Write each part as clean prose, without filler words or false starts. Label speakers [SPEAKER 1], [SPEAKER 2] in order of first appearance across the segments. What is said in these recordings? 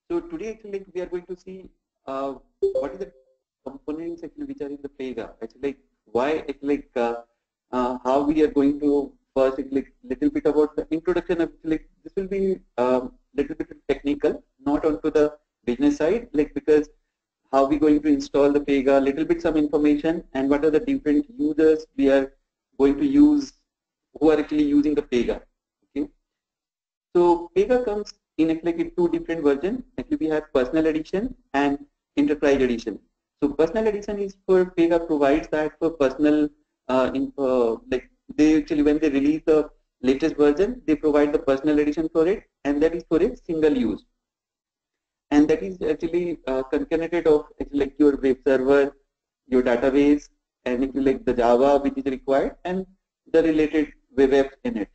[SPEAKER 1] So today actually like, we are going to see what is the components actually which are in the Pega. Actually like why actually like how we are going to first like little bit about the introduction of like this will be little bit technical, not onto the business side, like because how we going to install the Pega, little bit some information, and what are the different users we are going to use who are actually using the Pega. Okay, so Pega comes in actually like in two different versions. Actually, we have personal edition and enterprise edition. So personal edition is for Pega provides that for personal like they actually when they release the latest version, they provide the personal edition for it, and that is for a single use. And that is actually concatenated of actually like your web server, your database, and actually like the Java which is required, and the related web apps in it.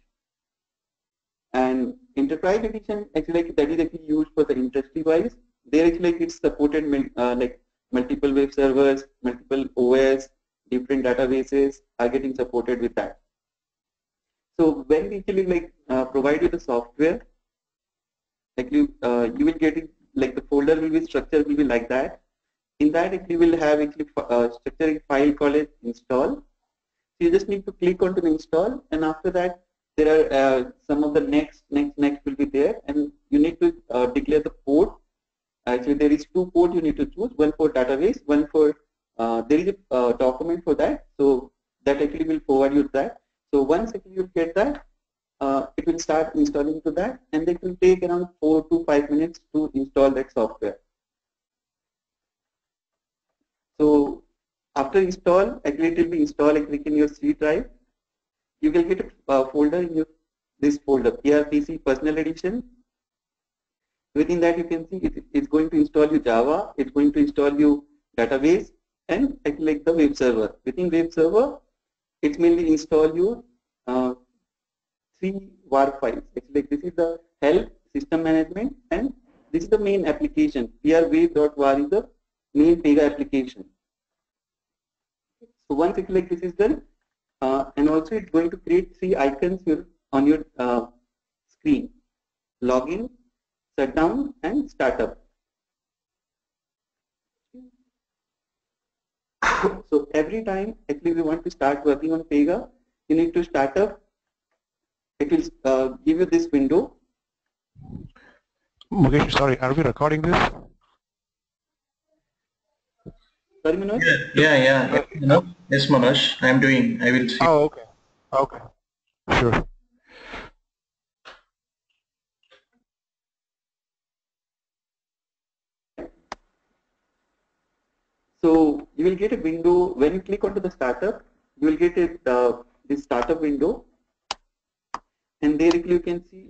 [SPEAKER 1] And enterprise edition actually like that is actually used for the industry wise. There actually like it's supported like multiple web servers, multiple OS, different databases are getting supported with that. So when we actually like provide you the software, actually you will get it like the folder will be structured will be like that. In that actually will have actually structuring file called as install. So you just need to click onto the install, and after that there are some of the next will be there, and you need to declare the port. Actually, there is two ports you need to choose. One for database, one for there is a document for that. So that actually will forward you that. So once actually you get that, it will start installing to that, and it will take around 4 to 5 minutes to install that software. So after install, actually it will be installed like in your C drive. You will get a folder in your this folder, PRPC Personal Edition. Within that, you can see it's going to install you Java, it's going to install you database, and actually like the web server. Within web server, it mainly install you uh, 3 WAR files. Actually, like this is the help system management, and this is the main application. PRWave.war is the main Pega application. So once it like this is done, and also it's going to create 3 icons here on your screen: login, shutdown, and startup. So every time actually we want to start working on Pega, you need to start up. It will give you this window.
[SPEAKER 2] Mukesh, sorry, are we recording this?
[SPEAKER 1] Sorry, Manoj?
[SPEAKER 3] Yeah. No? Yes, Manoj, I am doing. I will see.
[SPEAKER 2] Oh, okay. Okay. Sure.
[SPEAKER 1] So you will get a window when you click onto the startup. You will get it this startup window, and there you can see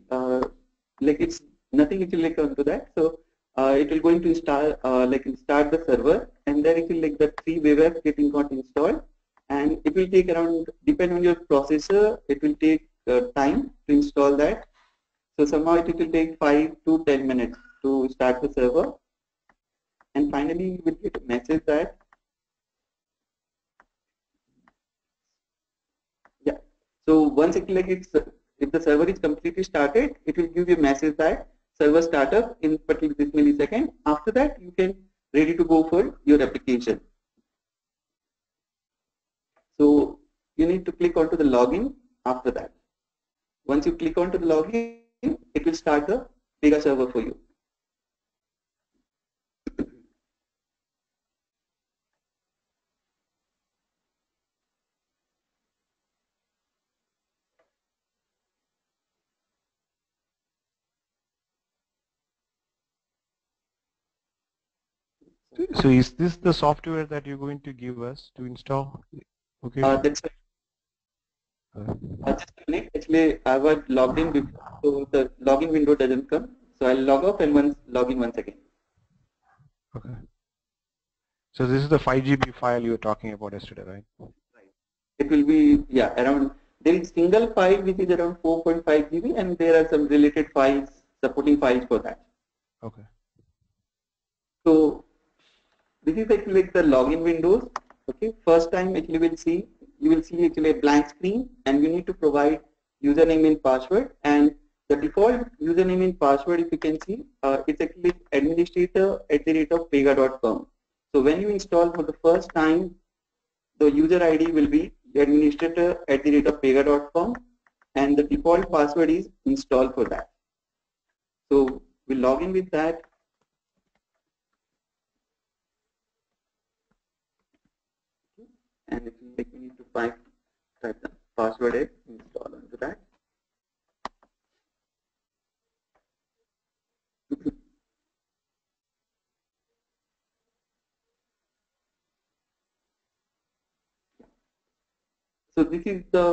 [SPEAKER 1] like it's nothing actually like onto that. So it will going to start like start the server, and then it will like the 3 web apps getting got installed, and it will take around depend on your processor. It will take time to install that. So somehow it will take 5 to 10 minutes to start the server, and finally you will get a message that yeah. So once it like it's if the server is completely started, it will give you a message that server startup in particular this millisecond. After that, you can ready to go for your application. So you need to click onto the login after that. Once you click onto the login, it will start the Pega server for you.
[SPEAKER 2] So is this the software that you're going to give us to install? Okay.
[SPEAKER 1] That's just a minute. Actually, I was logged in before, so the login window doesn't come. So I'll log off and once log in once again.
[SPEAKER 2] Okay. So this is the 5 GB file you were talking about yesterday, right?
[SPEAKER 1] Right. It will be around. There is single file which is around 4.5 GB, and there are some related files supporting files for that.
[SPEAKER 2] Okay.
[SPEAKER 1] So this is actually like the login windows. Okay, first time actually you will see actually a blank screen, and you need to provide username and password, and the default username and password, if you can see, it's actually administrator@pega.com. So when you install for the first time, the user ID will be administrator@pega.com, and the default password is installed for that. So we'll log in with that. And it will take me to type the password and install onto that. So this is the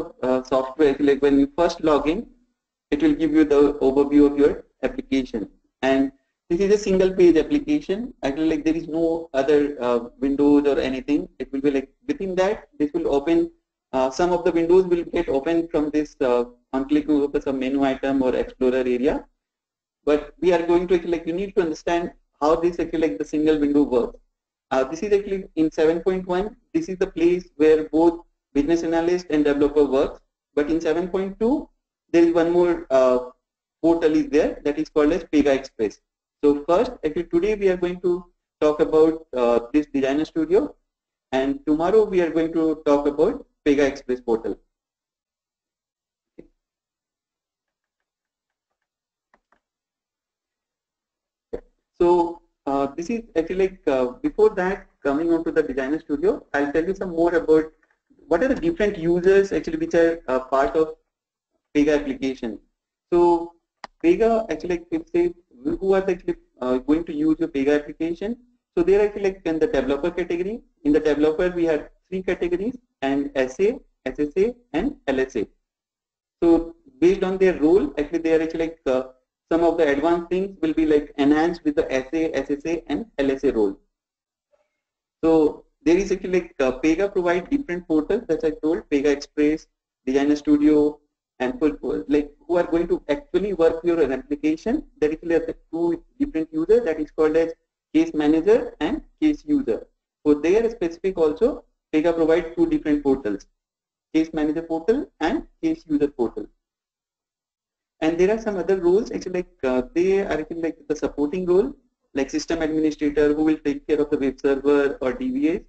[SPEAKER 1] software. Like when you first log in, it will give you the overview of your application. And this is a single page application. Actually, like there is no other windows or anything. It will be like within that, this will open. Some of the windows will get opened from this on clicking over some menu item or explorer area. But we are going to actually, like, you need to understand how this actually like the single window works. This is actually in 7.1. This is the place where both business analyst and developer works. But in 7.2, there is one more portal is there that is called as Pega Express. So first, actually today we are going to talk about this Designer Studio, and tomorrow we are going to talk about Pega Express portal. Okay. So this is actually like before that, coming on to the Designer Studio, I'll tell you some more about what are the different users actually which are part of Pega application. So Pega actually, if say who are actually going to use your Pega application. So they are actually like in the developer category. In the developer, we have 3 categories, and SA, SSA, and LSA. So based on their role, actually they are actually like some of the advanced things will be like enhanced with the SA, SSA, and LSA role. So there is actually like Pega provide different portals that I told, Pega Express, Designer Studio, and like who are going to actually work your application. There is like 2 different users that is called as case manager and case user. For their specific also, Pega provide 2 different portals, case manager portal and case user portal. And there are some other roles actually like they are actually like the supporting role, like system administrator who will take care of the web server or DBAs.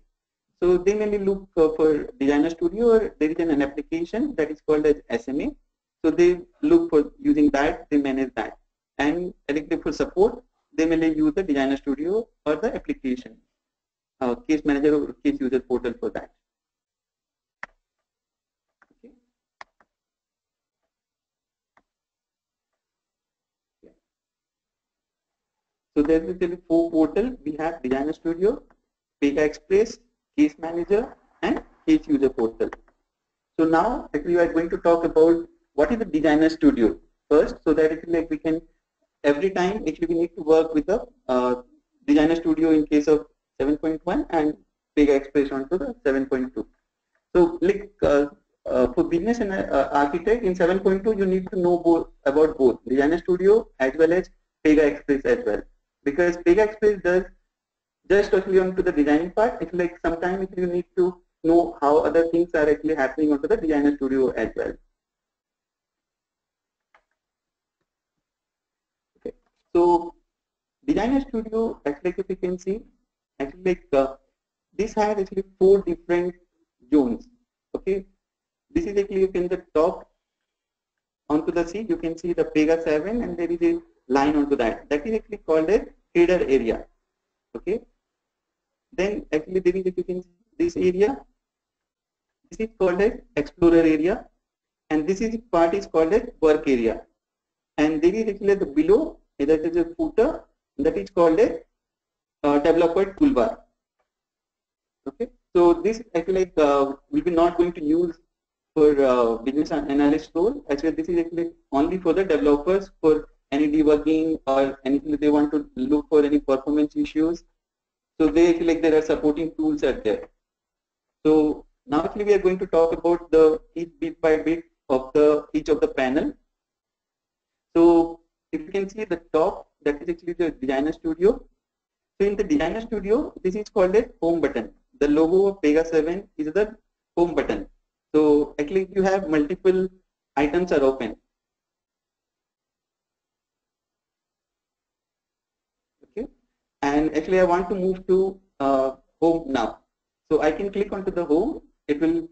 [SPEAKER 1] So they mainly look for Designer Studio, or there is an application that is called as SMA. So they look for using that, they manage that. And for support, they mainly use the Designer Studio or the application, case manager or case user portal for that. Okay. Yeah. So there is 4 portals. We have Designer Studio, Pega Express, Case Manager, and Case User Portal. So now actually we are going to talk about what is the Designer Studio first, so that actually like we can every time actually we need to work with the Designer Studio in case of 7.1 and Pega Express onto the 7.2. So like for business and architect in 7.2 you need to know about both Designer Studio as well as Pega Express as well, because Pega Express does just actually onto the designing part. It's like sometimes you need to know how other things are actually happening onto the Designer Studio as well. Okay, so Designer Studio actually, if you can see, actually like this has actually 4 different zones. Okay, this is actually in the top onto the C. You can see the Pega 7, and there is a line onto that. That is actually called a header area. Okay. Then actually there is, if you can see this area, this is called as explorer area, and this is part is called as work area. And there is actually the below, that is a footer, that is called as developer toolbar. Okay, so this actually we will not going to use for business analyst role. Actually, this is actually only for the developers for any debugging or anything that they want to look for any performance issues. So they actually like there are supporting tools are there. So now actually we are going to talk about the each bit by bit of the each of the panel. So if you can see the top, that is actually the Designer Studio. So in the Designer Studio, this is called a home button. The logo of Pega 7 is the home button. So actually you have multiple items are open. and actually I want to move to home now. So I can click onto the home. It will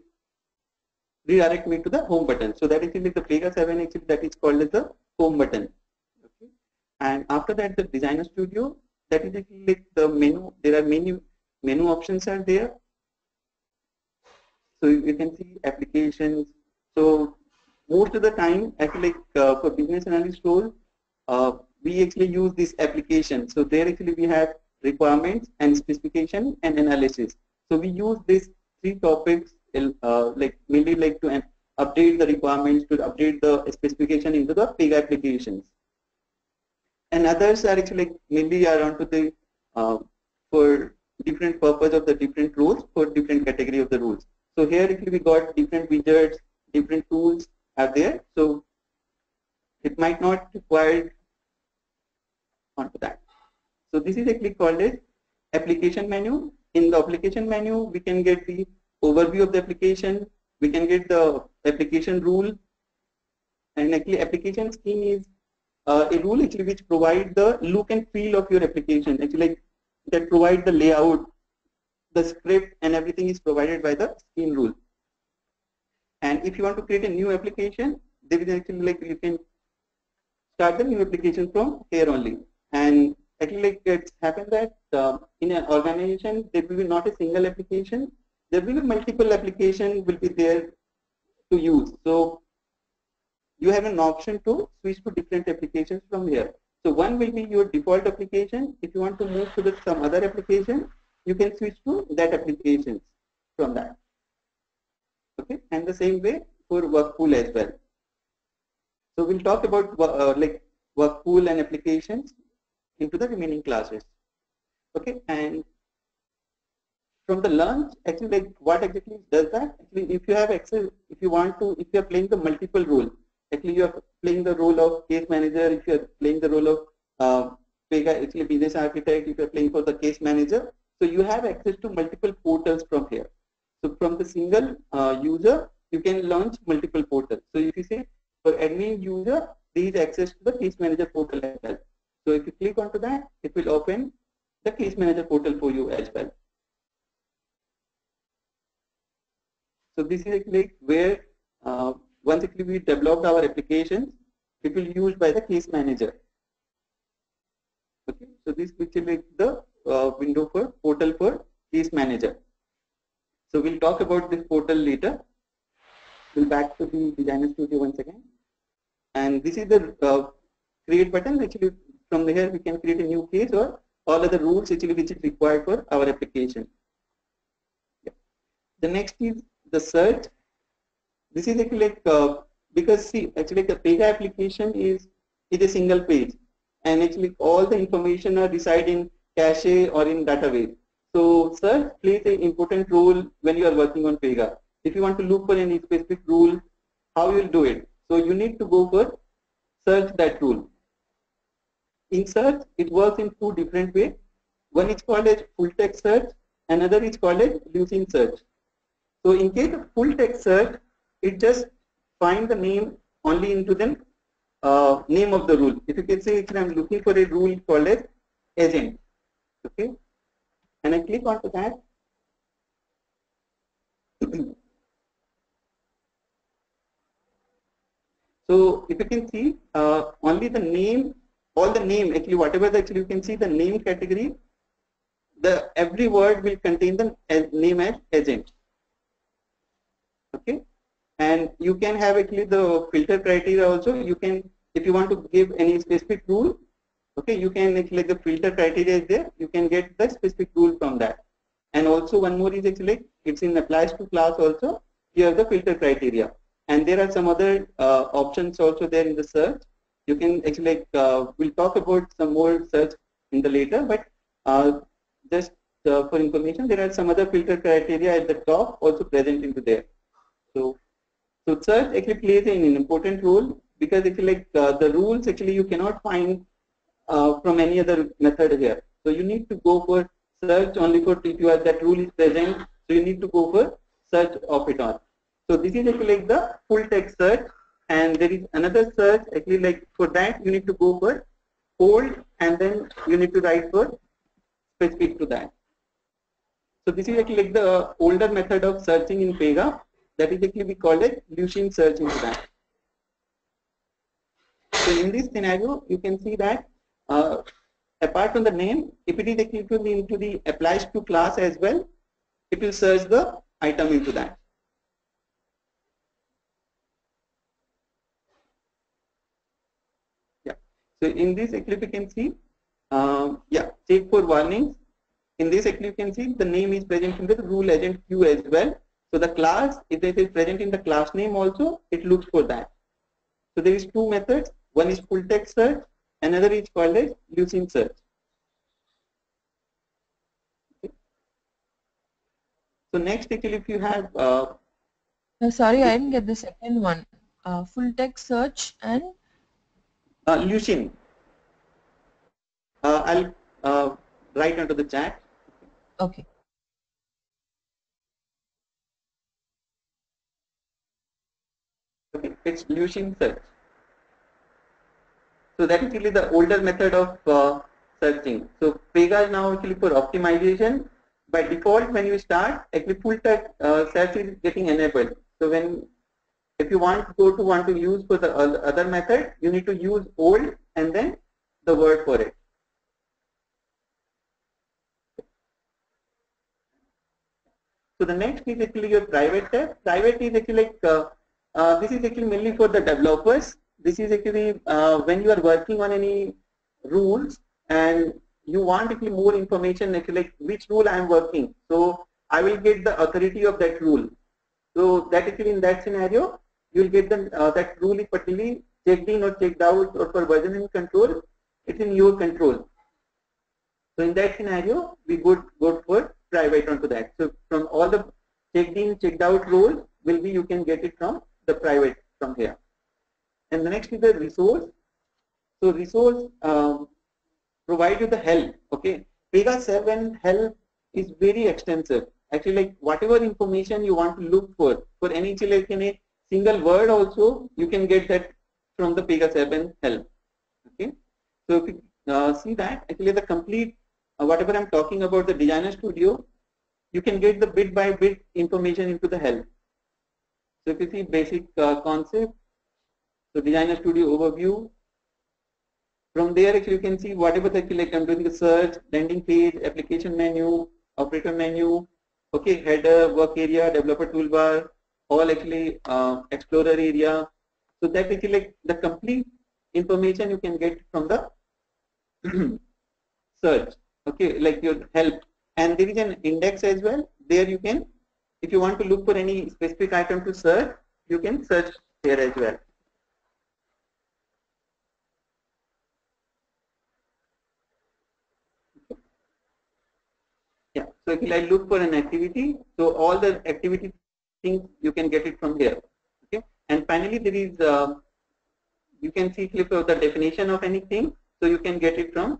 [SPEAKER 1] redirect me to the home button. So that is actually the Pega 7 actually that is called as the home button. Okay. And after that the Designer Studio, that is actually like the menu. There are many menu options are there. So you can see applications. So most of the time, actually, for business analyst role, we actually use this application. So there actually we have requirements and specification and analysis. So we use these three topics, like mainly like to update the requirements, to update the specification into the Pega applications. And others are actually mainly around to the for different purpose of the different roles for different category of the rules. So here actually we got different widgets, different tools are there. So it might not require onto that. So this is actually called as application menu. In the application menu, we can get the overview of the application. We can get the application rule, and actually application scheme is a rule actually which provides the look and feel of your application. Actually, like that provide the layout, the script, and everything is provided by the scheme rule. And if you want to create a new application, there is actually like you can start the new application from here only. And actually like it's happened that in an organization there will be not a single application, there will be multiple applications will be there to use. So you have an option to switch to different applications from here. So one will be your default application. If you want to move to some other application, you can switch to that application from that. Okay, and the same way for work pool as well. So we'll talk about like work pool and applications into the remaining classes. Okay, and from the launch, actually like what exactly does that? Actually, if you have access, if you want to, if you are playing the multiple role, actually you are playing the role of case manager, if you are playing the role of Pega, actually business architect, if you are playing for the case manager, so you have access to multiple portals from here. So from the single user, you can launch multiple portals. So if you say for admin user, there is access to the case manager portal as well. So if you click onto that, it will open the case manager portal for you as well. So this is actually where once actually we developed our applications, it will be used by the case manager. Okay, so this is like the window for portal for case manager. So we'll talk about this portal later. We'll back to the Designer Studio once again. And this is the create button. Actually from here we can create a new case or all other rules actually which is required for our application. Yeah. The next is the search. This is actually like because see actually the Pega application is a single page, and actually all the information are reside in cache or in database. So search plays an important role when you are working on Pega. If you want to look for any specific rule, how you will do it? So you need to go for search that rule. In search, it works in two different ways. One is called as full text search, another is called as Lucene search. So in case of full text search, it just find the name only into the name of the rule. If you can say, if I'm looking for a rule called as agent, okay, and I click onto that. So if you can see only the name, all the name actually whatever the actually you can see the name category, the every word will contain the name as agent. Okay, and you can have actually the filter criteria also. You can, if you want to give any specific rule, okay, you can actually the filter criteria is there. You can get the specific rule from that. And also one more is actually it's in applies to class also. You have the filter criteria, and there are some other options also there in the search. You can actually we'll talk about some more search in the later, but just for information, there are some other filter criteria at the top also present into there. So search actually plays an important role because actually like the rules actually you cannot find from any other method here. So you need to go for search only for if you are that rule is present. So you need to go for search of it on. So this is actually like the full text search, and there is another search actually like for that you need to go for hold and then you need to write for specific to that. So this is actually like the older method of searching in Pega. That is actually we call it Lucene search into that. So in this scenario, you can see that apart from the name, if it is actually into the applies to class as well, it will search the item into that. Yeah. So in this actually we can see, yeah, check for warnings. In this actually you can see the name is present in the rule agent queue as well. So the class, if it is present in the class name also, it looks for that. So there is two methods. One is full text search, another is called as Lucene search. Okay. So next actually if you have
[SPEAKER 4] Sorry, I didn't get the second one. Full text search and
[SPEAKER 1] Lucene. I'll write onto the chat.
[SPEAKER 4] okay.
[SPEAKER 1] Okay, it's Lucene search. So that is really the older method of searching. So Pega is now actually for optimization. By default, when you start, actually full text search is getting enabled. So when if you want to use for the other method, you need to use old and then the word for it. So the next is actually your private tab. Private is actually like this is actually mainly for the developers. This is actually when you are working on any rules and you want actually more information, actually like which rule I am working. So I will get the authority of that rule. So that actually in that scenario, you will get the that rule is particularly checked in or checked out, or for versioning control, it's in your control. So in that scenario, we would go for private onto that. So from all the checked in, checked out roles will be you can get it from the private from here. And the next is the resource. So resource provide you the help. Okay, Pega 7 help is very extensive. Actually, like whatever information you want to look for any like in a single word also, you can get that from the Pega 7 help. Okay, so if you see that actually the complete whatever I'm talking about the Designer Studio, you can get the bit by bit information into the help. So if you see basic concept, so Designer Studio overview. From there, actually, you can see whatever the like I'm doing the search, landing page, application menu, operator menu, okay, header, work area, developer toolbar, all actually explorer area. So that actually like the complete information you can get from the search. Okay, like your help, and there is an index as well. There you can, if you want to look for any specific item to search, you can search there as well. Yeah, so if I look for an activity, so all the activity things you can get it from here. Okay, and finally there is you can see clip of the definition of anything, so you can get it from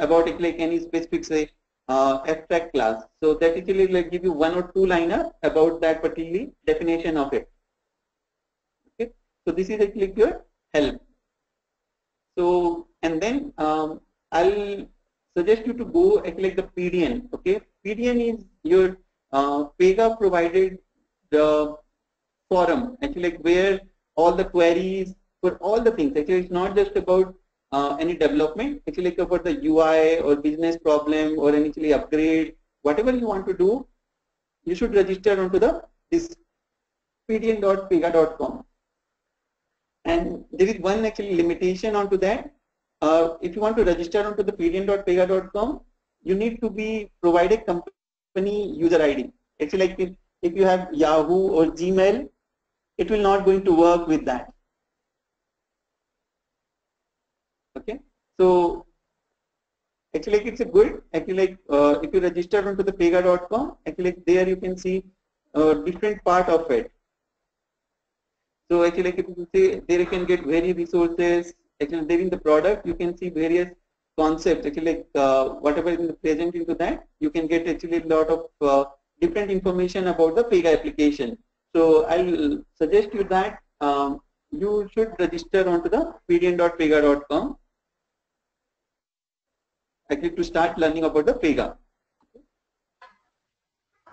[SPEAKER 1] about it like any specific say abstract class. So that actually like give you one or two liner about that particular definition of it. Okay, so this is actually your help. So and then I'll suggest you to go actually like the PDN. Okay, PDN is your Pega provided the forum actually like where all the queries for all the things. Actually, it's not just about any development. Actually, like about the UI or business problem or any actually upgrade, whatever you want to do, you should register onto the this pdn.pega.com. And there is one actually limitation onto that. If you want to register onto the pdn.pega.com, you need to be provided company user ID. Actually, like if you have Yahoo or Gmail, it will not going to work with that. Okay, so actually like it's a good actually like if you register onto the pega.com, actually like there you can see different part of it. So actually like if you say there you can get various resources. Actually there in the product you can see various concepts. Actually like whatever is present into that, you can get actually a lot of different information about the Pega application. So I'll suggest you that you should register onto the pdn.pega.com. actually to start learning about the Pega.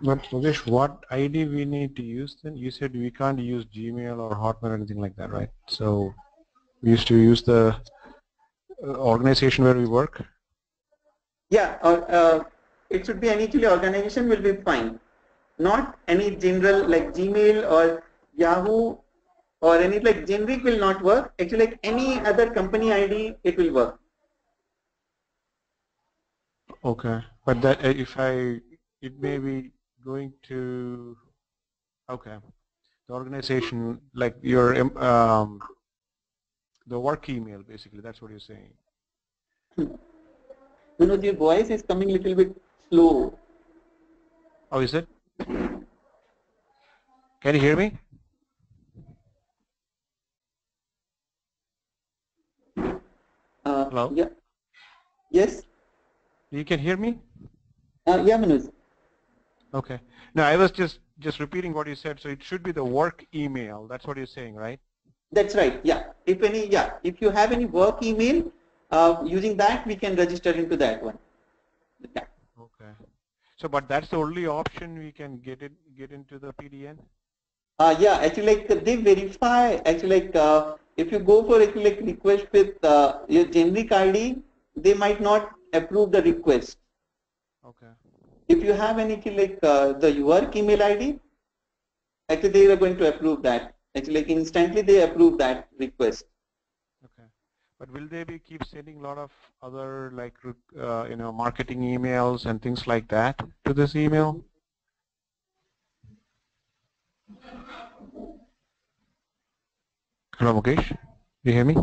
[SPEAKER 2] But Rajesh, what ID we need to use then? You said we can't use Gmail or Hotmail or anything like that, right? So we used to use the organization where we work?
[SPEAKER 1] Yeah, or it should be any actually organization will be fine. Not any general like Gmail or Yahoo or any like generic will not work. Actually, like any other company ID, it will work.
[SPEAKER 2] Okay, but that it may be going to, okay, the organization, like your, the work email, basically, that's what you're saying.
[SPEAKER 1] Manoj, your voice is coming a little bit slow.
[SPEAKER 2] Oh, is it? Can you hear me? Hello?
[SPEAKER 1] Yeah. Yes.
[SPEAKER 2] You can hear me?
[SPEAKER 1] Yeah, Manoj.
[SPEAKER 2] Okay. No, I was just repeating what you said. So it should be the work email. That's what you're saying, right?
[SPEAKER 1] That's right. Yeah. If you have any work email, using that we can register into that one. Yeah.
[SPEAKER 2] Okay. So, but that's the only option we can get into the PDN.
[SPEAKER 1] Yeah. Actually, like they verify. Actually, like if you go for actually like request with your generic ID, they might not approve the request.
[SPEAKER 2] Okay.
[SPEAKER 1] If you have any like the work email ID, actually they are going to approve that. Actually, like instantly they approve that request.
[SPEAKER 2] Okay. But will they be keep sending a lot of other like marketing emails and things like that to this email? Hello, Mukesh. Do you hear me?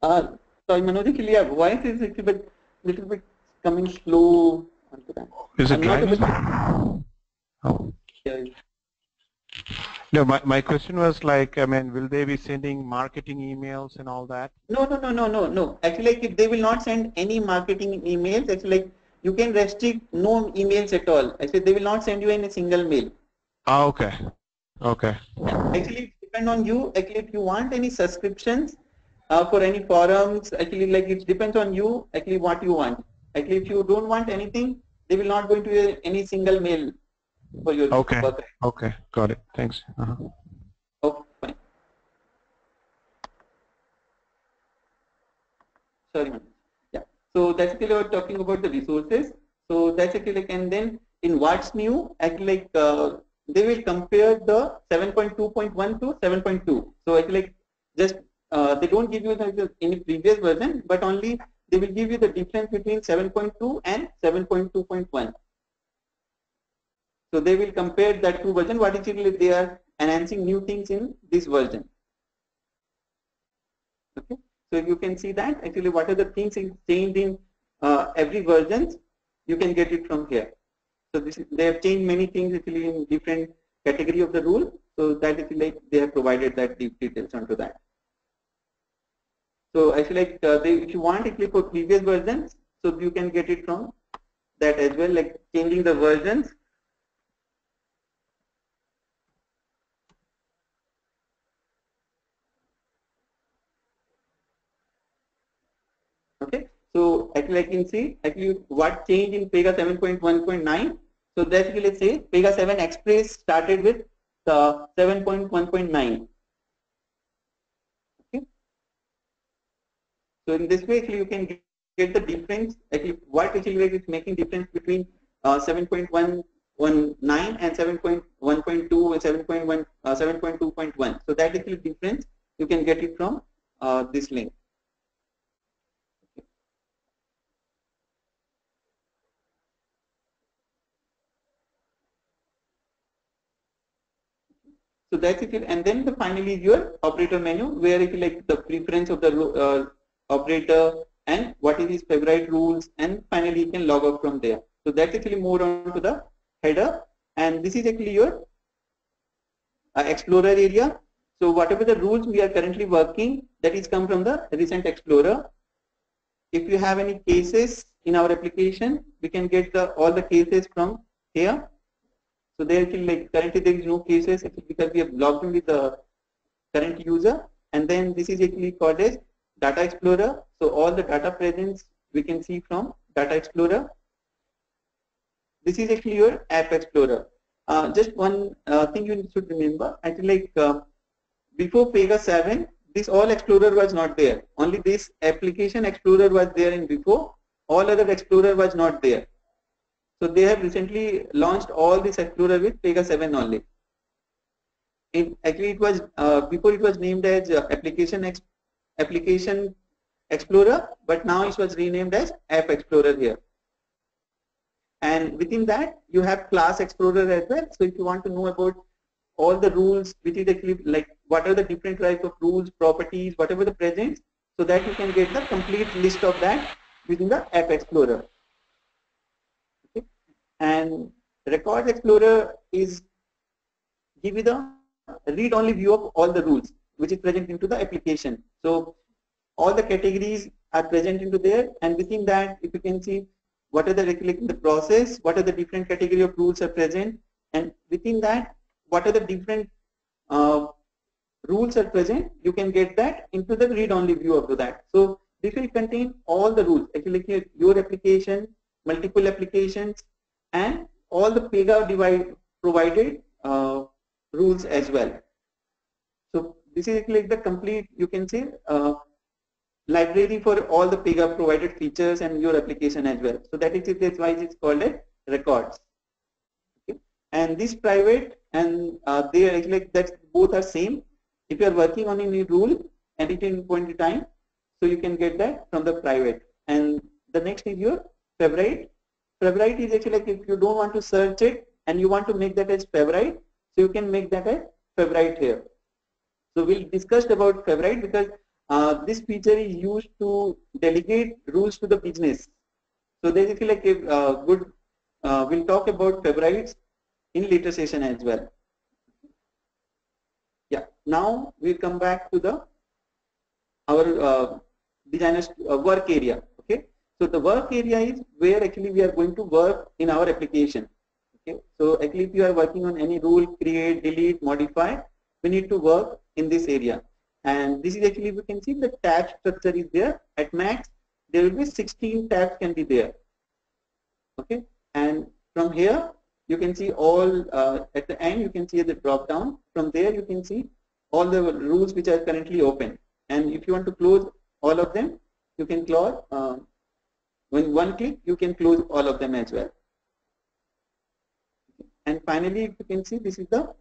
[SPEAKER 1] Sorry, Manoj, actually, yeah, voice is little bit coming slow onto that.
[SPEAKER 2] Is it
[SPEAKER 1] I'm not able
[SPEAKER 2] driving? Oh.
[SPEAKER 1] hear you.
[SPEAKER 2] No, my question was like, I mean, will they be sending marketing emails and all that?
[SPEAKER 1] No. Actually, like if they will not send any marketing emails, actually, like you can restrict no emails at all. Actually, they will not send you any single mail.
[SPEAKER 2] Oh, okay. Okay.
[SPEAKER 1] Actually, it depends on you. Actually, if you want any subscriptions for any forums, actually, like it depends on you. Actually, what you want. Actually, if you don't want anything, they will not going to any single mail for your
[SPEAKER 2] Okay.
[SPEAKER 1] work.
[SPEAKER 2] Okay. Got it. Thanks.
[SPEAKER 1] Oh, fine. Sorry, ma'am. Yeah. So that's actually we're talking about the resources. So that's actually like, and then in what's new, actually like they will compare the 7.2.1 to 7.2. So actually like just they don't give you in the previous version, but only they will give you the difference between 7.2 and 7.2.1. So they will compare that two version. What actually they are enhancing new things in this version. Okay. So you can see that actually what are the things changed in every version, you can get it from here. So they have changed many things actually in different category of the rule. So that is like they have provided that deep details onto that. So actually like if you want actually for previous versions, so you can get it from that as well, like changing the versions. Okay, so actually I can see actually what changed in Pega 7.1.9. So basically let's say Pega 7 Express started with 7.1.9. Okay, so in this way actually you can get the difference, actually what actually is making difference between 7.119 and 7.1.2 and 7.2.1. So that actually difference you can get it from this link. So that's it, and then finally your operator menu, where if you like the preference of the operator and what is his favorite rules, and finally you can log out from there. So that's actually more on to the header, and this is actually your Explorer area. So whatever the rules we are currently working, that is come from the recent Explorer. If you have any cases in our application, we can get all the cases from here. So there like currently there is no cases because we have logged in with the current user, and then this is actually called as Data Explorer. So all the data presence we can see from Data Explorer. This is actually your App Explorer. Just one thing you should remember, actually before Pega 7, this all Explorer was not there. Only this Application Explorer was there in before. All other Explorer was not there. So they have recently launched all this Explorer with Pega 7 only. Actually, it was before it was named as Application Explorer, but now it was renamed as App Explorer here. And within that, you have Class Explorer as well. So if you want to know about all the rules, which is actually like what are the different types of rules, properties, whatever the present, so that you can get the complete list of that within the App Explorer. Okay. And Records Explorer is give you the read-only view of all the rules which is present into the application. So all the categories are present into there, and within that, if you can see what are the process, what are the different category of rules are present, and within that, what are the different rules are present, you can get that into the read-only view of that. So this will contain all the rules, actually your application, multiple applications, and all the Pega provided rules as well. So this is like the complete, you can say, library for all the Pega provided features and your application as well. So that's why it's called a records. Okay. And this private and they are actually that both are same. If you are working on any rule at any point in time, so you can get that from the private. And the next is your favorite. Favorite is actually like if you don't want to search it and you want to make that as favorite, so you can make that as favorite here. So we'll discuss about favorite because this feature is used to delegate rules to the business. So there is like a good, we'll talk about favorites in later session as well. Yeah, now we'll come back to our designer's work area. Okay, so the work area is where actually we are going to work in our application. Okay, so actually if you are working on any rule, create, delete, modify, we need to work in this area. And this is actually, we can see the tab structure is there. At max, there will be 16 tabs can be there. Okay, and from here, you can see all, at the end, you can see the drop down. From there, you can see all the rules which are currently open. And if you want to close all of them, you can close, when one click, you can close all of them as well. And finally, if you can see, this is the,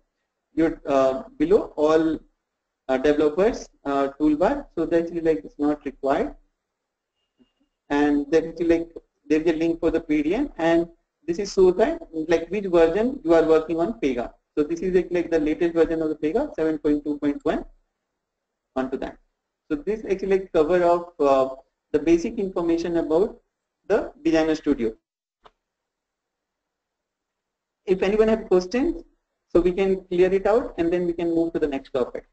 [SPEAKER 1] your below all developers toolbar, so that's like it's not required, and then like there's a link for the PDF, and this is so that like which version you are working on Pega. So this is like the latest version of the Pega 7.2.1 onto that. So this actually cover of the basic information about the Designer Studio. If anyone has questions, so we can clear it out and then we can move to the next topic.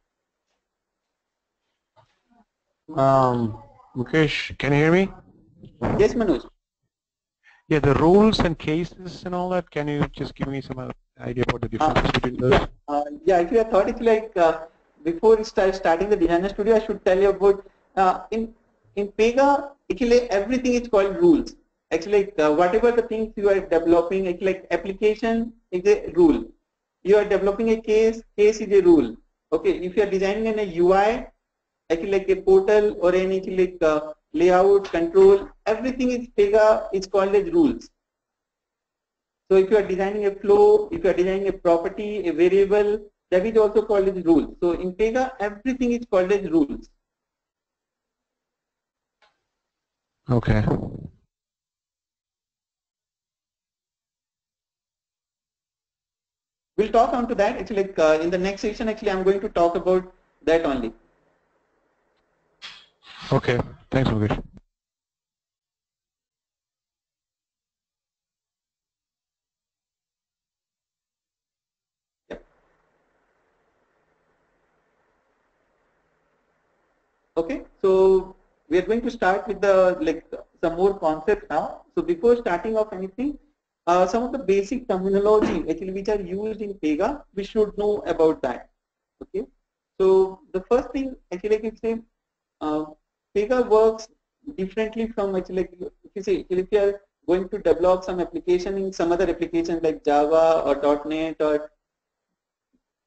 [SPEAKER 2] Mukesh, can you hear me?
[SPEAKER 1] Yes, Manoj.
[SPEAKER 2] Yeah, the rules and cases and all that, can you just give me some idea about the differences between those?
[SPEAKER 1] Yeah, if you have thought it's like before starting the Designer Studio, I should tell you about in Pega, actually everything is called rules. Actually, whatever the things you are developing, it's like application is a rule. You are developing a case is a rule. Okay, if you are designing in a UI, actually like a portal or any like layout, control, everything is Pega is called as rules. So if you are designing a flow, if you are designing a property, a variable, that is also called as rules. So in Pega, everything is called as rules.
[SPEAKER 2] Okay.
[SPEAKER 1] We'll talk on to that. Actually, like in the next session, actually, I'm going to talk about that only.
[SPEAKER 2] Okay. Thanks, Mukesh.
[SPEAKER 1] Yeah. Okay, so we are going to start with the some more concepts now. So before starting off anything, some of the basic terminology actually which are used in Pega, we should know about that. Okay, so the first thing actually I can say Pega works differently from actually, like, if you are going to develop some application in some other application like Java or .NET or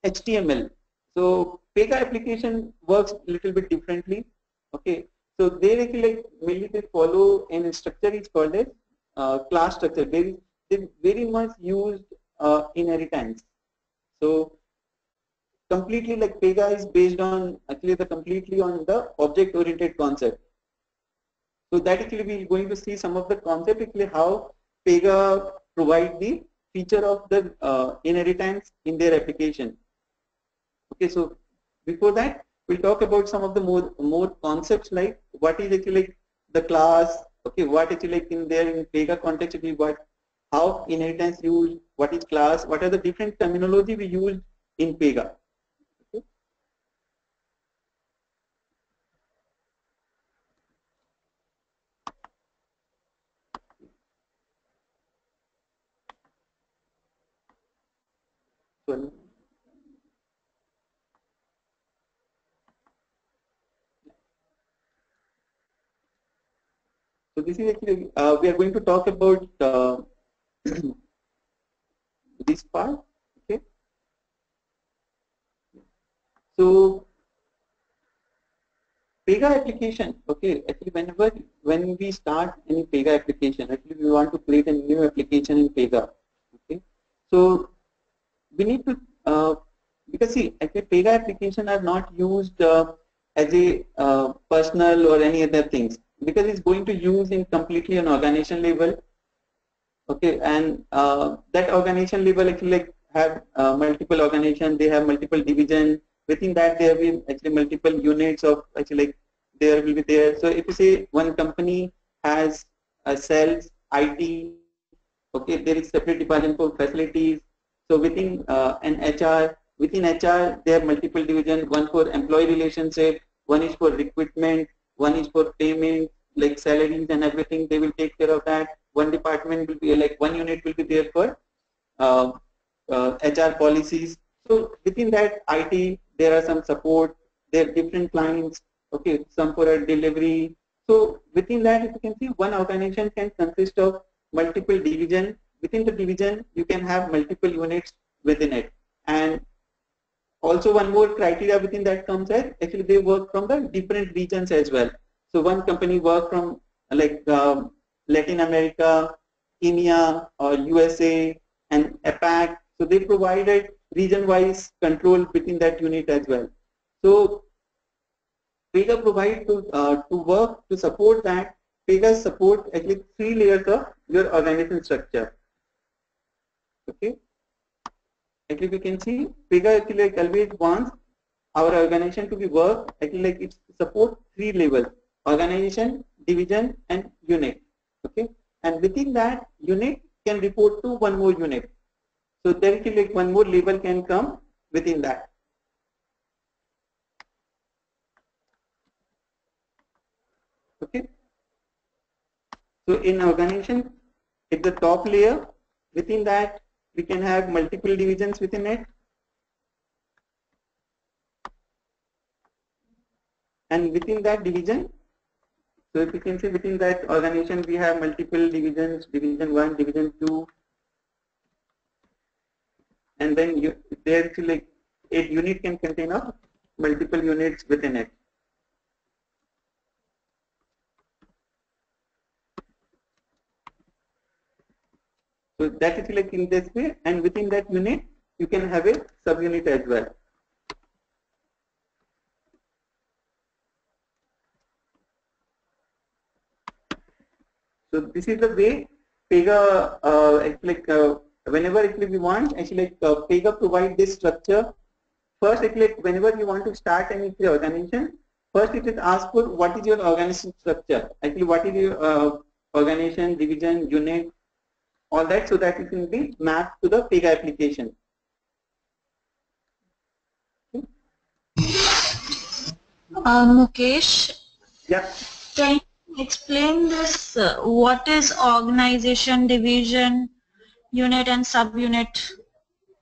[SPEAKER 1] HTML. So Pega application works a little bit differently. Okay, so they actually like mainly they follow in structure is called as class structure. They very much used inheritance. So completely like Pega is based on actually the completely on the object oriented concept. So that actually we're going to see some of the concept actually how Pega provide the feature of the inheritance in their application. Okay, so before that we'll talk about some of the more concepts like what is actually like the class. Okay, what actually like in there in Pega context actually what how inheritance used, what is class, what are the different terminology we use in Pega. Okay. So So this is actually we are going to talk about this part. Okay. So Pega application. Okay. Actually, when we start any Pega application, actually we want to create a new application in Pega. Okay. So we need to because see actually Pega application are not used as a personal or any other things because it's going to use in completely an organization level. Okay, and that organization level actually like have multiple organization, they have multiple division. Within that there will be actually multiple units of actually like there will be there. So if you say one company has sales, IT, okay, there is separate department for facilities. So within an HR, within HR there are multiple division. One for employee relationship, one is for recruitment, one is for payment, like salaries and everything. They will take care of that. One department will be like one unit will be there for uh, HR policies. So within that IT, there are some support. There are different clients. Okay, some for a delivery. So within that, if you can see, one organization can consist of multiple division. Within the division, you can have multiple units within it. And also one more criteria within that comes as actually they work from the different regions as well. So one company work from like Latin America, EMEA or USA and APAC. So they provided region-wise control within that unit as well. So Pega provide to work to support that. Pega support at least 3 layers of your organization structure. Okay. Actually, we can see Pega actually like always wants our organization to be work actually like it support 3 levels: organization, division, and unit. Okay, and within that unit can report to one more unit. So there is like one more level can come within that. Okay. So in organization, at the top layer, within that we can have multiple divisions within it. And within that division, so if you can see within that organization, we have multiple divisions, division 1, division 2, and then there like a unit can contain of multiple units within it. So that is like in this way, and within that unit, you can have a subunit as well. So this is the way Pega, whenever actually we want, actually Pega provide this structure. First, actually, whenever you want to start any organization, first it is asked for what is your organization structure. Actually, what is your organization, division, unit, all that, so that it can be mapped to the Pega application.
[SPEAKER 5] Mukesh,
[SPEAKER 1] Yeah.
[SPEAKER 5] can you explain this? What is organization, division, unit, and subunit?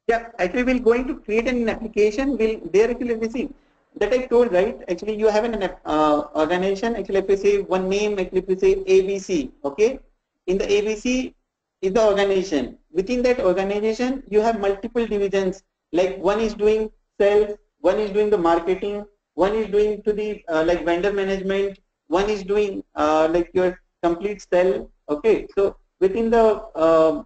[SPEAKER 1] Yeah, actually we're going to create an application. We'll there actually we see that I told, right? Actually, you have an organization. Actually, if you say one name, actually, if you say ABC, okay? In the ABC is the organization. Within that organization, you have multiple divisions. Like one is doing sales, one is doing the marketing, one is doing to the like vendor management, one is doing like your complete sell. Okay, so within the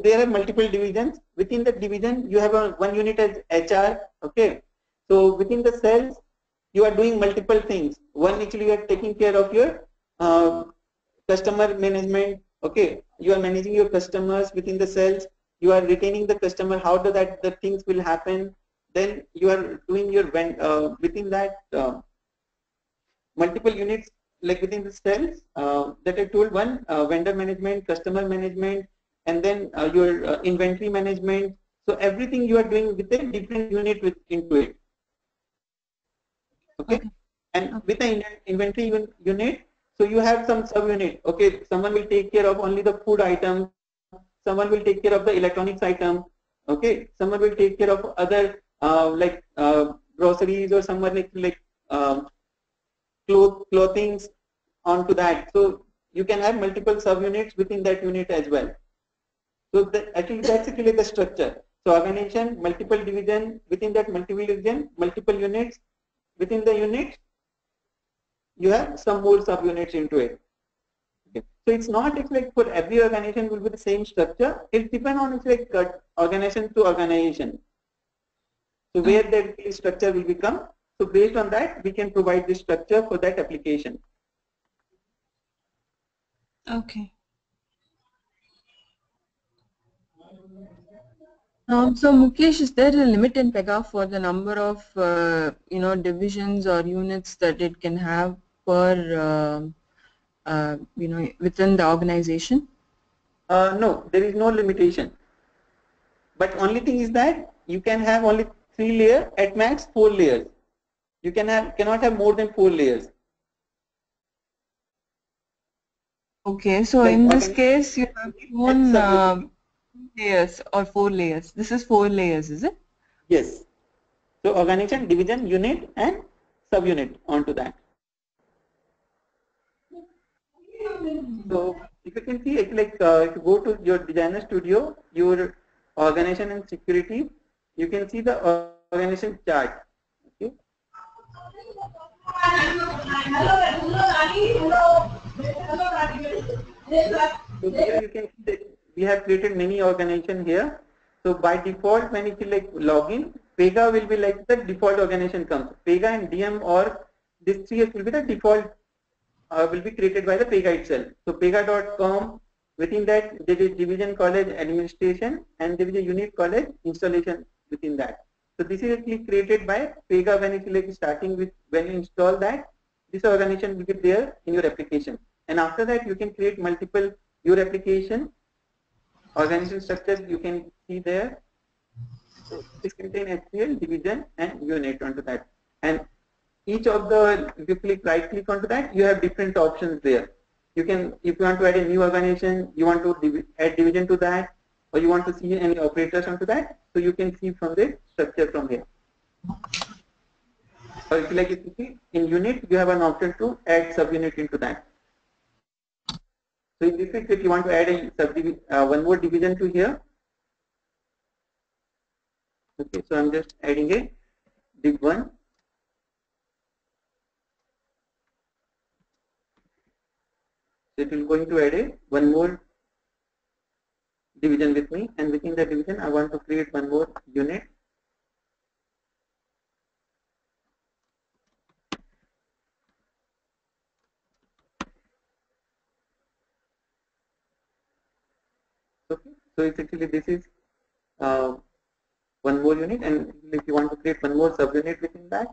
[SPEAKER 1] there are multiple divisions. Within the division, you have one unit as HR. Okay, so within the sales, you are doing multiple things. One, actually, you are taking care of your customer management. Okay, you are managing your customers within the sales. You are retaining the customer. How do that the things will happen? Then you are doing your within that multiple units, like within the sales that I told. One, vendor management, customer management, and then your inventory management. So everything you are doing with a different unit into it. Okay, and with the inventory unit, so you have some subunit. Okay, someone will take care of only the food item, someone will take care of the electronics item. Okay, someone will take care of other like groceries, or someone like clothings onto that. So you can have multiple subunits within that unit as well. So actually that's actually the structure. So organization, multiple division, within that multiple division, multiple units. Within the unit, you have some more subunits into it. Okay. So it's not like for every organization will be the same structure. It depends on it's like organization to organization. So where that structure will become. So based on that, we can provide the structure for that application.
[SPEAKER 5] Okay.
[SPEAKER 4] So Mukesh, is there a limit in Pega for the number of divisions or units that it can have per within the organization?
[SPEAKER 1] No, there is no limitation. But only thing is that you can have only 3 layers, at max 4 layers. You cannot have more than 4 layers.
[SPEAKER 4] Okay, so
[SPEAKER 1] Like
[SPEAKER 4] in this case, you have shown layers or 4 layers. This is 4 layers, is it?
[SPEAKER 1] Yes. So organization, division, unit, and subunit onto that. So if you can see, it's like if you go to your designer studio, your organization and security, you can see the organization chart. Okay. So here you can see that we have created many organizations here. So by default, when you like login, Pega will be like the default organization comes. Pega and DM or this 3 will be the default will be created by the Pega itself. So Pega.com, within that there is division college administration and there is a unit college installation within that. So this is actually created by Pega when it's like starting with, when you install that, this organization will be there in your application. And after that you can create multiple your application organization structures you can see there. So this contain SQL, division and unit onto that. And each of the, if you right click onto that, you have different options there. You can, if you want to add a new organization, you want to add division to that, or you want to see any operators onto that, so you can see from the structure from here. Or if you like to see in unit, you have an option to add subunit into that. So in this case, if you want to add a one more division to here, okay, so I'm just adding a div 1. It will going to add one more division with me, and within the division I want to create one more unit. Okay, so it's actually this is one more unit, and if you want to create one more subunit within that,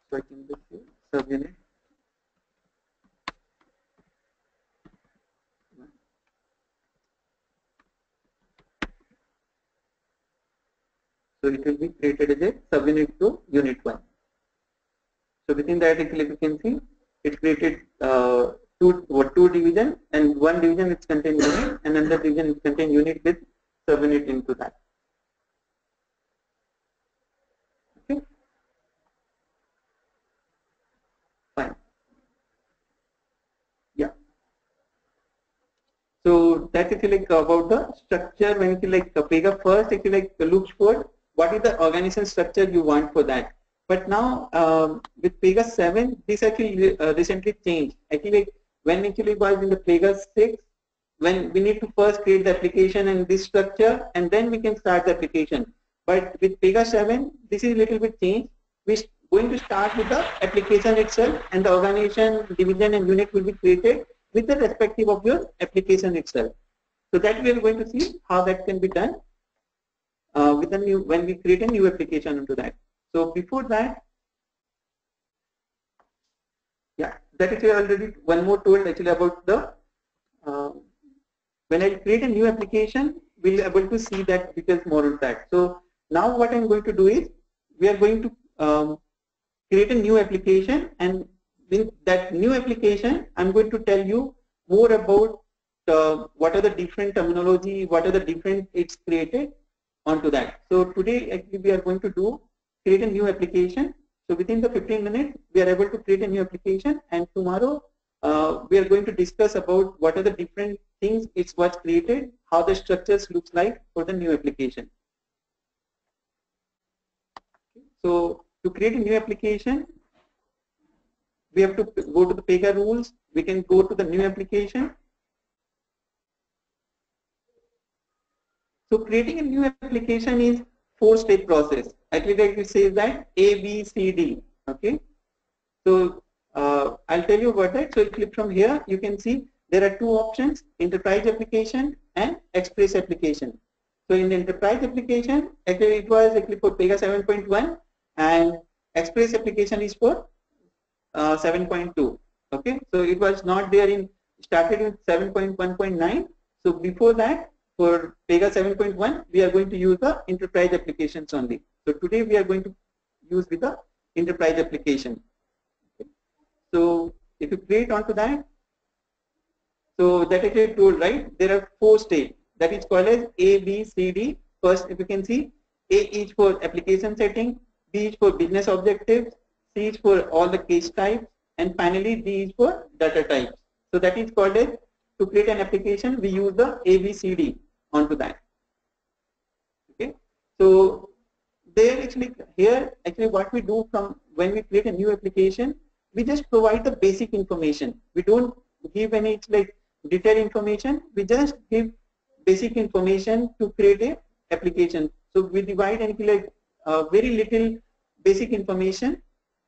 [SPEAKER 1] so I can just say subunit. So it will be created as a subunit to unit 1. So within that, actually, you can see it created two division, and one division which contains unit, and another division which contains unit with subunit into that. So that is like about the structure. When you like Pega first, if you like looks for what is the organization structure you want for that. But now with Pega 7, this actually recently changed. Actually, like, when actually was in the Pega 6, when we need to first create the application and this structure, and then we can start the application. But with Pega 7, this is a little bit changed. We're going to start with the application itself, and the organization, division, and unit will be created with the respective of your application itself. So that we are going to see how that can be done with a new, when we create a new application into that. So before that, yeah, that is already one more told actually about the when I create a new application, we'll be able to see that details more on that. So now what I'm going to do is we are going to create a new application, and with that new application, I'm going to tell you more about what are the different terminology, what are the different it's created onto that. So today actually we are going to create a new application. So within the 15 minutes, we are able to create a new application, and tomorrow we are going to discuss about what are the different things it's what's created, how the structures looks like for the new application. So to create a new application, we have to go to the Pega rules. We can go to the new application. So creating a new application is 4-step process. Actually, like it says that A, B, C, D. Okay. So I'll tell you about that. So click from here. You can see there are two options: enterprise application and express application. So in the enterprise application, actually it was actually for Pega 7.1, and express application is for 7.2. Okay, so it was not there in, started with 7.1.9. So before that, for Pega 7.1, we are going to use the enterprise applications only. So today we are going to use with the enterprise application. Okay. So if you create onto that, so that is a tool, right? There are 4 stages. That is called as A, B, C, D. First, if you can see, A is for application setting, B is for business objectives, C is for all the case types, and finally D is for data types. So that is called as, to create an application, we use the A, B, C, D onto that. Okay. So there actually, here actually what we do from when we create a new application, we just provide the basic information. We don't give any like detailed information. We just give basic information to create a application. So we divide and like very little basic information.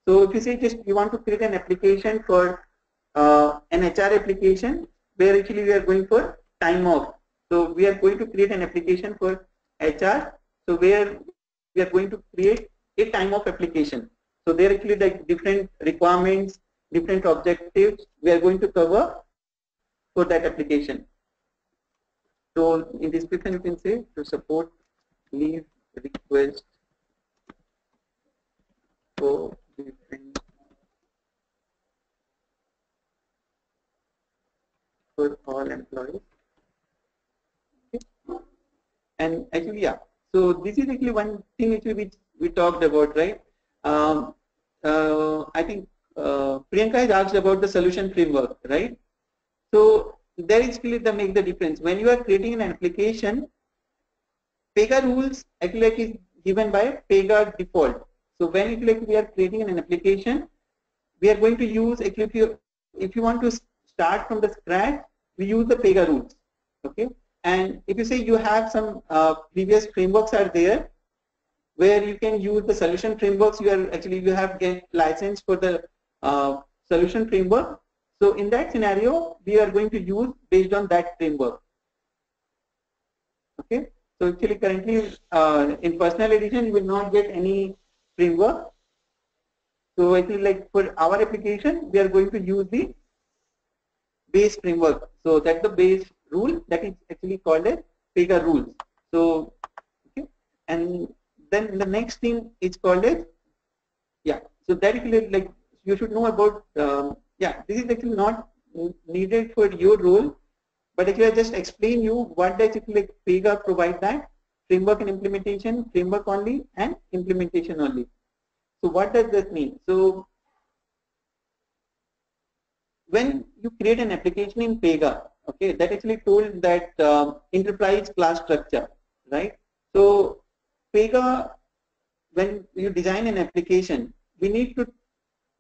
[SPEAKER 1] So if you say just you want to create an application for an HR application, where actually we are going for time off. So we are going to create an application for HR. So where we are going to create a time off application. So there actually like different requirements, different objectives we are going to cover for that application. So in description you can say to support leave request for different for all employees. Okay. And actually, yeah. So this is actually one thing actually which we talked about, right? I think Priyanka has asked about the solution framework, right? So there is clearly the make the difference. When you are creating an application, Pega rules actually like is given by Pega default. So when it like we are creating an application, we are going to use actually if you want to start from the scratch, we use the Pega rules. Okay. And if you say you have some previous frameworks are there, where you can use the solution frameworks, you have get license for the solution framework. So in that scenario, we are going to use based on that framework. Okay. So actually currently in personal edition, you will not get any framework. So actually like for our application, we are going to use the base framework. So that's the base rule that is actually called as Pega rules. So okay, and then the next thing is called as, yeah. So that is like you should know about yeah. This is actually not needed for your role, but actually I just explain you what does it like Pega provide that framework and implementation, framework only and implementation only. So what does that mean? So when you create an application in Pega, okay, that actually told that enterprise class structure, right? So Pega, when you design an application, we need to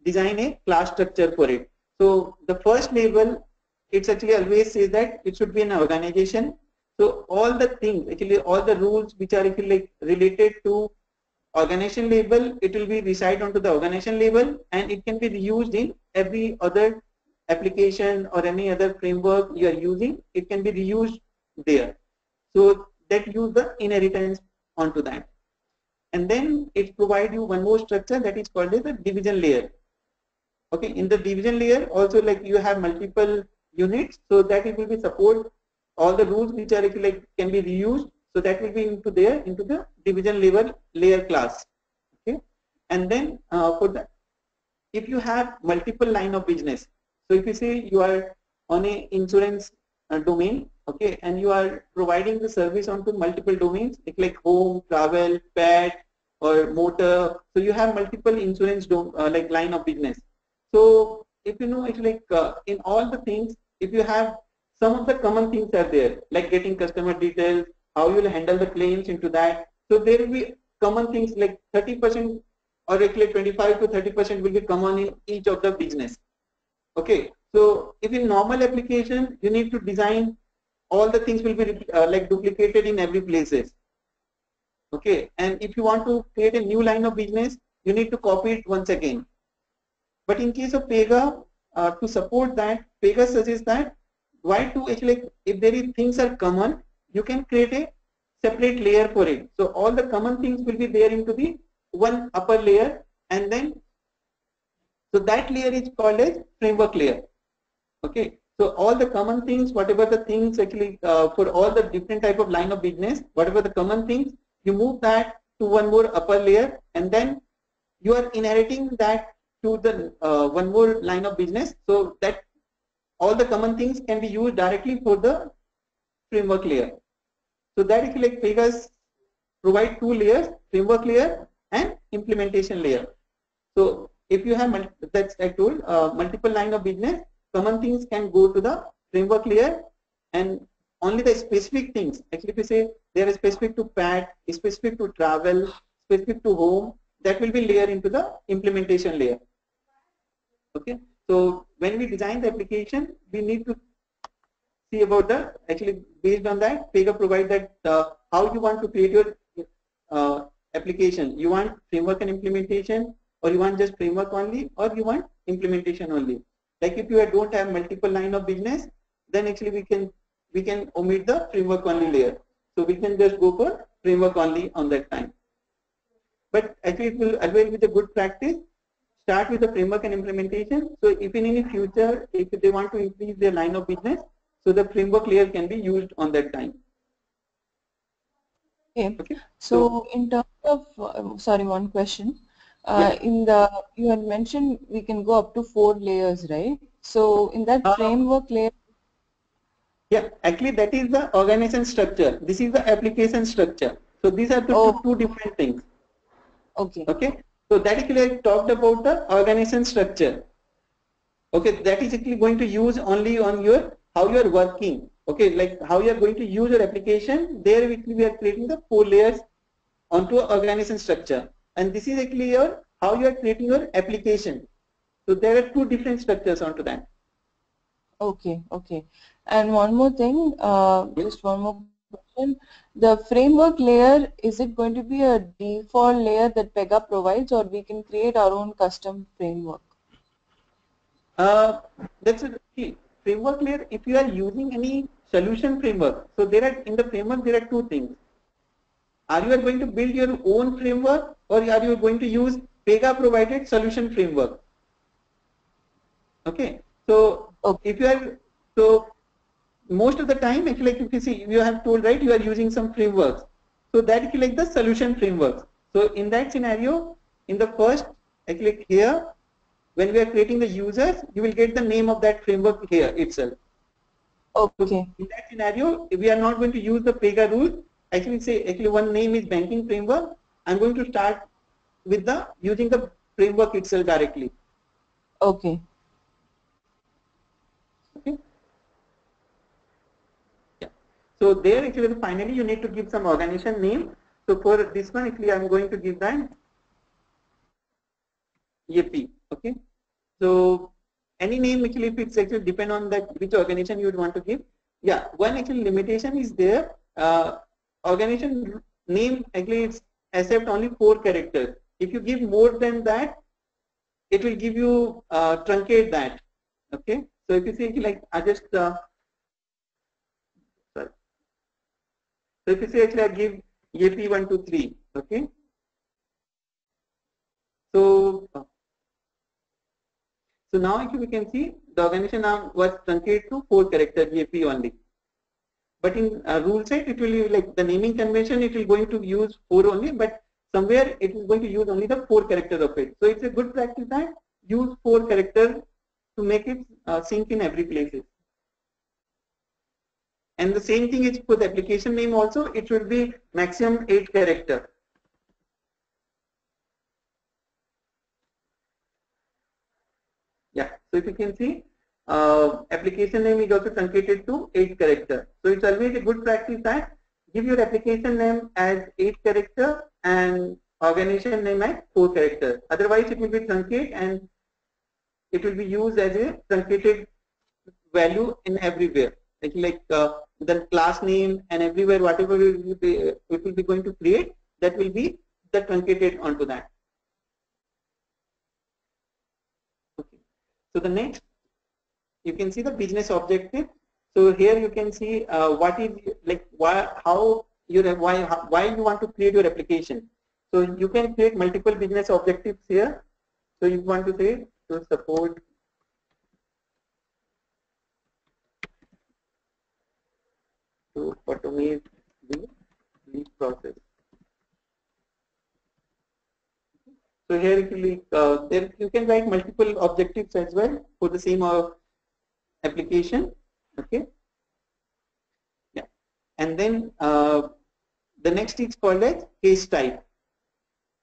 [SPEAKER 1] design a class structure for it. So the first level, it's actually always says that it should be an organization. So all the things, actually all the rules which are actually like related to organization label, it will be reside onto the organization label, and it can be reused in every other application or any other framework you are using. It can be reused there. So that use the inheritance onto that. And then it provides you one more structure that is called as the division layer. Okay, in the division layer also, like you have multiple units, so that it will be support all the rules which are like can be reused. So that will be into there into the division level layer class. Okay, and then for the if you have multiple line of business, so if you say you are on a insurance domain, okay, and you are providing the service onto multiple domains, like home, travel, pet, or motor. So you have multiple insurance like line of business. So if you know, it's like in all the things, if you have some of the common things are there, like getting customer details, how you will handle the claims into that. So there will be common things like 30% or actually 25 to 30% will be common in each of the business. Okay, so if in normal application, you need to design all the things will be like duplicated in every places. Okay, and if you want to create a new line of business, you need to copy it once again. But in case of Pega, to support that, Pega suggests that why to actually, if there is things are common, you can create a separate layer for it. So all the common things will be there into the one upper layer, and then so that layer is called as framework layer. Okay, so all the common things, whatever the things actually for all the different type of line of business, whatever the common things, you move that to one more upper layer, and then you are inheriting that to the one more line of business, so that all the common things can be used directly for the framework layer. So that is like Pega's provide two layers, framework layer and implementation layer. So if you have, that's I told, multiple line of business, common things can go to the framework layer, and only the specific things, actually if you say they are specific to pet, specific to travel, specific to home, that will be layer into the implementation layer. Okay, so when we design the application, we need to see about the, actually based on that, Pega provide that how you want to create your application. You want framework and implementation, or you want just framework only, or you want implementation only. Like if you don't have multiple line of business, then actually we can omit the framework only layer. So we can just go for framework only on that time. But actually it will always be the good practice. Start with the framework and implementation. So if in any future, if they want to increase their line of business, so the framework layer can be used on that time.
[SPEAKER 4] Okay. So in terms of, sorry, one question. In the, you had mentioned we can go up to 4 layers, right? So in that framework layer.
[SPEAKER 1] Yeah, actually that is the organization structure. This is the application structure. So these are the two different things.
[SPEAKER 4] Okay.
[SPEAKER 1] Okay. So that actually I talked about the organization structure. Okay, that is actually going to use only on your how you are working. Okay, like how you are going to use your application. There we are creating the 4 layers onto an organization structure, and this is actually your how you are creating your application. So there are 2 different structures onto that.
[SPEAKER 4] Okay, okay. And one more thing, just one more question. The framework layer, is it going to be a default layer that Pega provides, or we can create our own custom framework?
[SPEAKER 1] That's a key. Framework layer, if you are using any solution framework, so there are in the framework there are 2 things. Are you going to build your own framework, or are you going to use Pega provided solution framework? Okay, so if you are, so most of the time, actually, like if you see, you have told, right, you are using some frameworks. So that is like the solution frameworks. So in that scenario, in the first, actually here, when we are creating the users, you will get the name of that framework here itself.
[SPEAKER 4] Okay.
[SPEAKER 1] So in that scenario, if we are not going to use the Pega rules, actually say, actually one name is banking framework. I'm going to start with the using the framework itself directly.
[SPEAKER 4] Okay.
[SPEAKER 1] Okay. So there actually finally you need to give some organization name. So for this one actually I'm going to give that AP. Okay. So any name actually if it's actually depend on that which organization you would want to give. Yeah, one actually limitation is there. Organization name actually it's accept only 4 characters. If you give more than that, it will give you truncate that. Okay. So if you say like I just sorry. So if you say actually I give AP123, okay. So now actually we can see the organization name was truncated to 4 characters AP only. But in rule set it will be like the naming convention it will going to use 4 only, but somewhere it is going to use only the 4 characters of it. So it's a good practice that use 4 characters to make it sync in every places. And the same thing is for the application name also, it should be maximum 8 characters. Yeah, so if you can see, application name is also truncated to 8 characters. So it's always a good practice that give your application name as 8 characters and organization name as 4 characters. Otherwise, it will be truncated and it will be used as a truncated value in everywhere. It's like the class name and everywhere whatever it will be going to create, that will be the truncated onto that. Okay. So the next, you can see the business objective. So here you can see what is like why you want to create your application. So you can create multiple business objectives here. So you want to say to support to automate the lead process. So here actually there you can write multiple objectives as well for the same application. Okay. Yeah. And then the next is called as case type.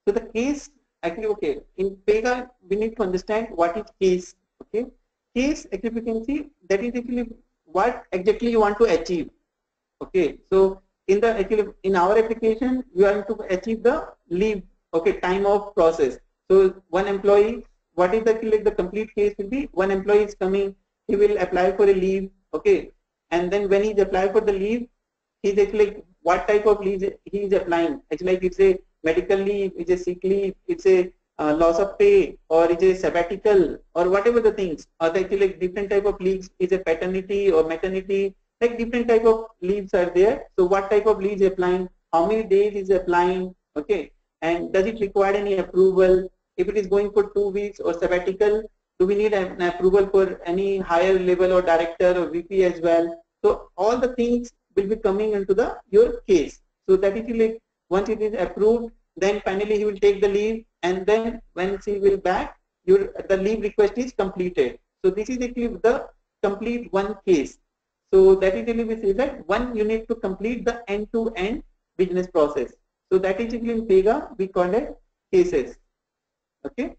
[SPEAKER 1] So the case actually, okay, in Pega we need to understand what is case. Okay. Case actually you can see that is actually what exactly you want to achieve. Okay. So in our application we want to achieve the leave, okay, time of process. So one employee, what is the complete case will be, one employee is coming, he will apply for a leave, okay, and then when he's apply for the leave, he's actually what type of leave he is applying. Actually, like it's a medical leave, it's a sick leave, it's a loss of pay, or it's a sabbatical, or whatever the things, or actually like different type of leaves, is a paternity or maternity, like different type of leaves are there. So what type of leaves applying, how many days is applying, okay, and does it require any approval? If it is going for 2 weeks or sabbatical, do we need an approval for any higher level or director or VP as well? So all the things will be coming into your case. So that is like once it is approved, then finally he will take the leave, and then when he will back, the leave request is completed. So this is actually the complete one case. So that is really we say that one you need to complete the end-to-end business process. So that is in Pega we call it cases. Okay.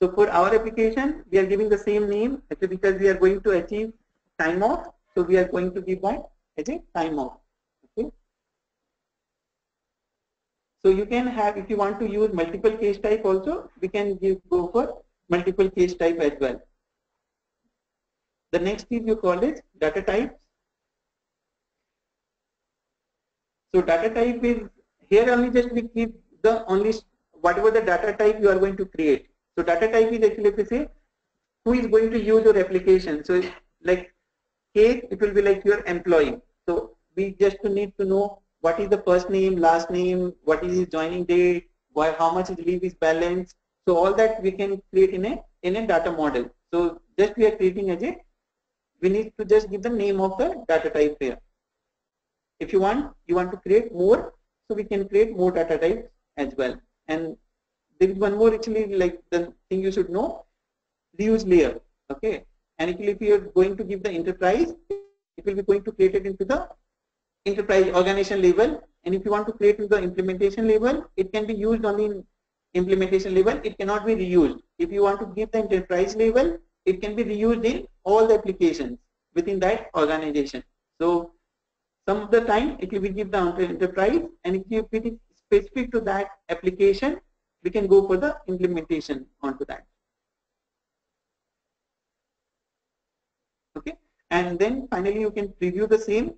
[SPEAKER 1] So for our application, we are giving the same name actually because we are going to achieve time off. So we are going to give that as a time off. Okay. So you can have, if you want to use multiple case type also, we can go for multiple case type as well. The next is you call it data types. So data type is here only just we keep the only whatever the data type you are going to create. So data type is actually if we say who is going to use your application. So like case it will be like your employee. So we just need to know what is the first name, last name, what is his joining date, how much his leave is balanced. So all that we can create in a data model. So just we are creating we need to just give the name of the data type here. If you want to create more, so we can create more data types as well. And there is one more actually like the thing you should know, reuse layer. Okay. And actually if you are going to give the enterprise, it will be going to create it into the enterprise organization level. And if you want to create in the implementation level, it can be used only in implementation level. It cannot be reused. If you want to give the enterprise level, it can be reused in all the applications within that organization. So some of the time it will give the enterprise, and if it is specific to that application, we can go for the implementation onto that. Okay, and then finally you can preview the same.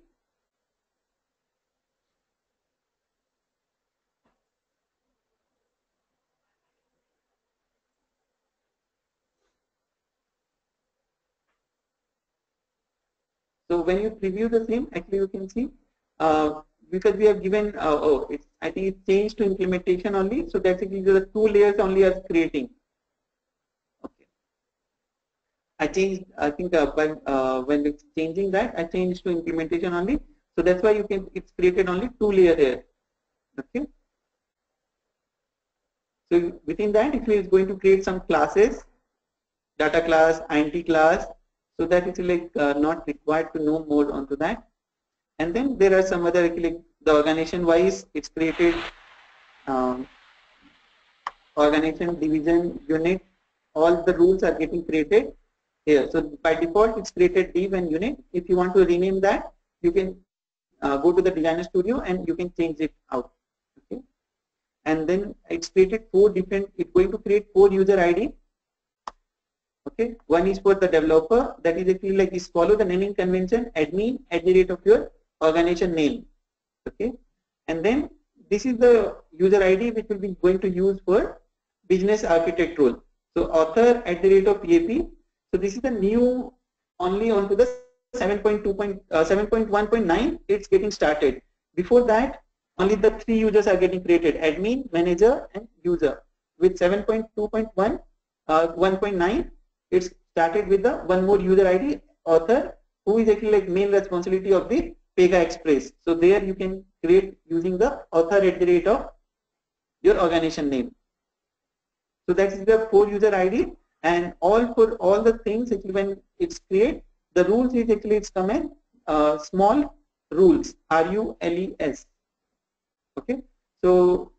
[SPEAKER 1] So when you preview the same, actually you can see, because we have given, I think it's changed to implementation only. So that's actually the 2 layers only are creating. Okay. I changed, I think when it's changing that, I changed to implementation only. So that's why it's created only 2 layer here. Okay. So within that, it is going to create some classes, data class, int class, so that it's like not required to know more onto that. And then there are some other, like the organization wise, it's created organization, division, unit, all the rules are getting created here. So by default, it's created div and unit. If you want to rename that, you can go to the Designer Studio and you can change it out. Okay. And then it's created 4 different, it's going to create 4 user ID. Okay, one is for the developer, that is actually like is follow the naming convention, admin at the rate of your organization name. Okay, and then this is the user ID which will be going to use for business architect role. So author at the rate of AP. So this is the new only onto the 7.1.9. It's getting started. Before that, only the 3 users are getting created: admin, manager, and user. With 7.2.1, 1.9. It's started with the one more user ID, author, who is actually like main responsibility of the Pega Express. So there you can create using the author at the rate of your organization name. So that is the 4 user ID, and all for all the things actually when it's create, the rules is actually it's come in small rules, RULES. Okay, so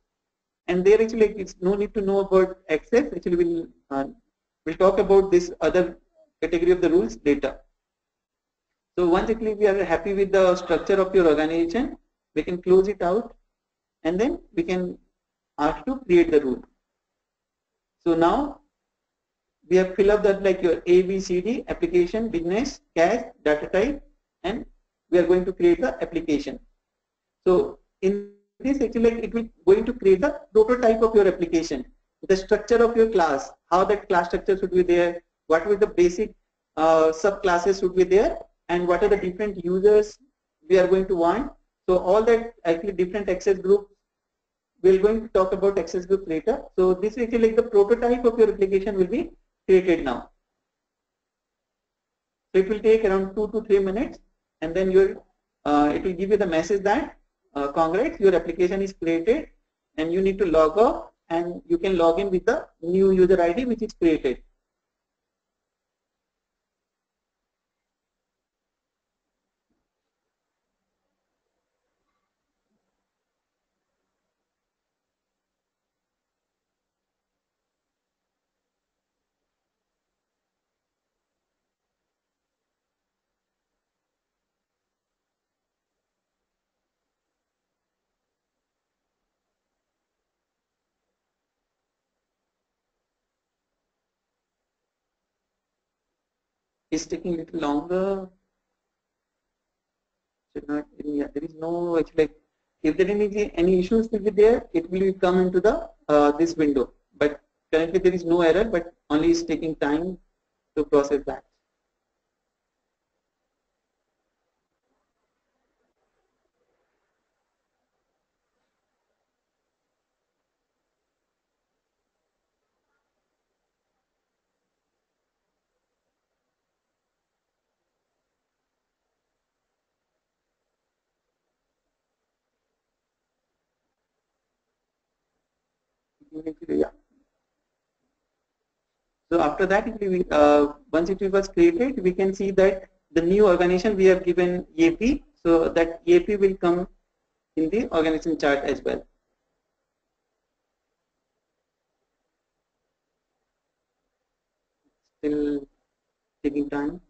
[SPEAKER 1] and there actually like, it's no need to know about access. Actually we'll talk about this other category of the rules later. So once actually we are happy with the structure of your organization, we can close it out, and then we can ask to create the rule. So now we have filled up that like your A, B, C, D, application, business, cash, data type, and we are going to create the application. So in this actually like it will going to create the prototype of your application, the structure of your class, how that class structure should be there, what will the basic subclasses should be there, and what are the different users we are going to want. So all that actually different access groups, we're going to talk about access group later. So this is actually like the prototype of your application will be created now. So it will take around 2 to 3 minutes, and then it will give you the message that congrats, your application is created, and you need to log off, and you can log in with the new user ID which is created. It's taking a little longer. Should not, yeah, there is no actually like, if there is any issues will be there, it will come into the this window. But currently there is no error, but only is taking time to process that. Yeah. So after that, once it was created, we can see that the new organization we have given AP, so that AP will come in the organization chart as well. Still taking time.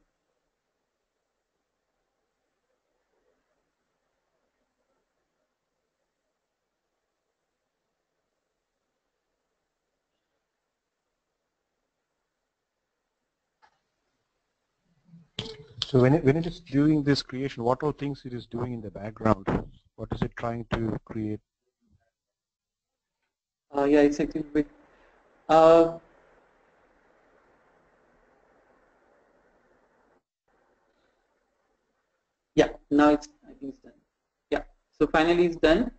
[SPEAKER 2] So when it is doing this creation, what all things it is doing in the background? What is it trying to create?
[SPEAKER 1] Yeah, it's actually bit. Uh, yeah, now it's I think it's done. Yeah, so finally it's done.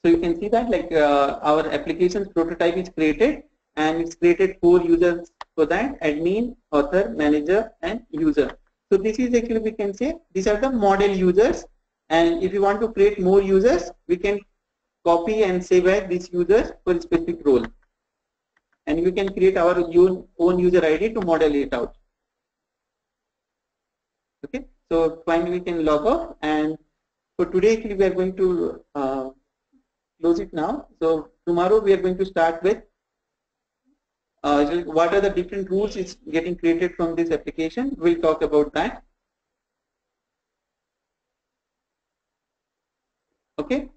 [SPEAKER 1] So you can see that like our application's prototype is created, and it's created 4 users for that: admin, author, manager, and user. So this is actually, we can say these are the model users, and if you want to create more users, we can copy and save as these users for a specific role, and we can create our own user ID to model it out. Okay, so finally we can log off, and for today actually we are going to close it now. So tomorrow we are going to start with what are the different rules is getting created from this application. We'll talk about that. Okay.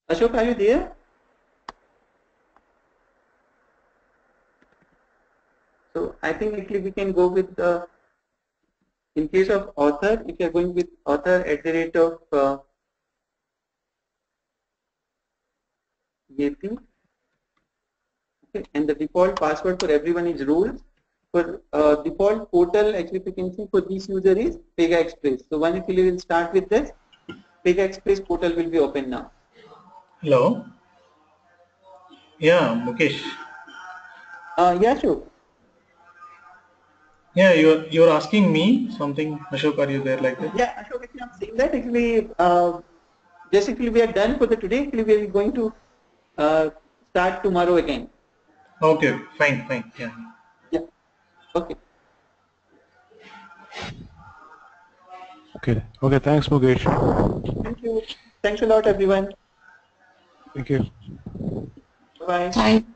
[SPEAKER 1] Ashok, are you there? So I think actually we can go with the, in case of author, if you are going with author at the rate of Yeti, okay, and the default password for everyone is rules. For default portal, actually you can see for this user is Pega Express. So once you will start with this, Pega Express portal will be open now.
[SPEAKER 3] Hello. Yeah, Mukesh.
[SPEAKER 1] Yeah, sure.
[SPEAKER 3] Yeah, you're asking me something, Ashok. Are you there like that?
[SPEAKER 1] Yeah, Ashok, actually I'm saying that actually basically we are done for the today. Actually we are going to uh, start tomorrow again.
[SPEAKER 3] Okay, fine, fine. Yeah.
[SPEAKER 1] Yeah. Okay.
[SPEAKER 2] Okay. Okay. Thanks, Mukesh.
[SPEAKER 1] Thank you. Thanks a lot, everyone.
[SPEAKER 2] Thank you.
[SPEAKER 1] Bye.
[SPEAKER 4] Thank